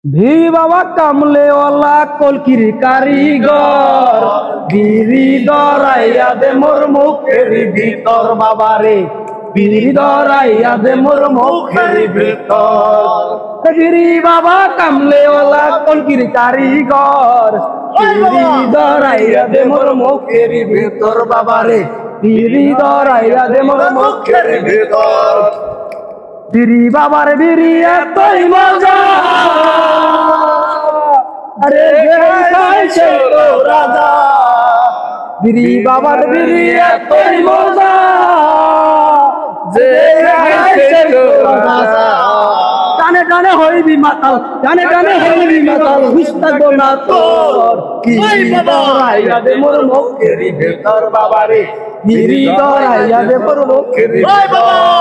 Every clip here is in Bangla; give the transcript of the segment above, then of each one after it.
ভি বাবা কামলেওয়ালা কলকির কারিগর বিড়ি দরাইয়া দে মোর মুখের ভিতর বাবারে বিড়ি দরাইয়া দে মোর মুখের ভিতর বিড়ি বাবা কামলেওয়ালা কলকির কারিগর বিড়ি দরাইয়া দে মোর মুখের ভিতর বাবারে বিড়ি দরাইয়া দে মোর মুখের ভিতর বিড়ি বাবার বিড়ি এতই মজা আরে খাইছে তো রাজা বিড়ি বাবার বিড়ি এতই মজা যে খাইছে তো রাজা টানে টানে হইবি মাতাল টানে টানে হইবি মাতাল হুস্তাগ না তোর কি দরাইয়া দে মোর মুখের ভিতর বাবারে বিড়ি দরাইয়া দে মোর মুখের ভিতর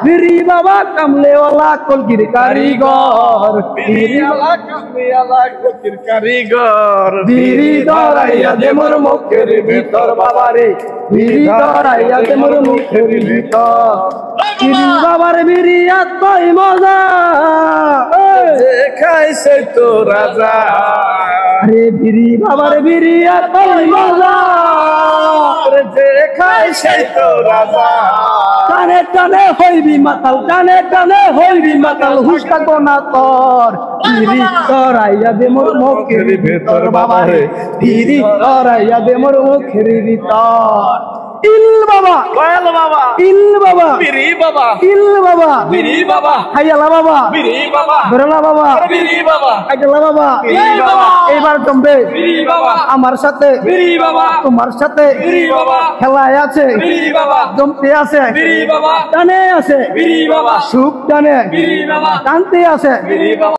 বিড়ি বাবা কামলেওয়ালা কলকির কারিগর বিড়ি বাবা কামলেওয়ালা কলকির কারিগর বিড়ি দরাইয়া দে মোর মুখের ভিতর বাবারে বিড়ি দরাইয়া দে মোর মুখের ভিতর বিড়ি বাবার বিড়ি এতই মজা যে খাইছে তো রাজা আরে বিড়ি বাবার বিড়ি এতই মজা যে খাইছে তো রাজা টানে টানে হইবি মাতাল টানে টানে হইবি মাতাল হুস্তাগ না তোর বিড়ি দরাইয়া দে মোর মুখের ভিতর বাবারে বিড়ি দরাইয়া দে মোর মুখের ভিতর ইল বাবা কয়াল বাবা ইল বাবা বিড়ি বাবা ইল বাবা বিড়ি বাবা হাইয়ালা বাবা বিড়ি বাবা বেরলা বাবা বিড়ি বাবা আইলা বাবা বিড়ি বাবা এবার জমবে বিড়ি বাবা আমার সাথে বিড়ি বাবা তোমার সাথে বিড়ি বাবা খেলায় আছে বিড়ি বাবা জমতে আছে বিড়ি বাবা টানে আছে বিড়ি বাবা সুখ টানে বিড়ি বাবা টানতে আছে বিড়ি বাবা।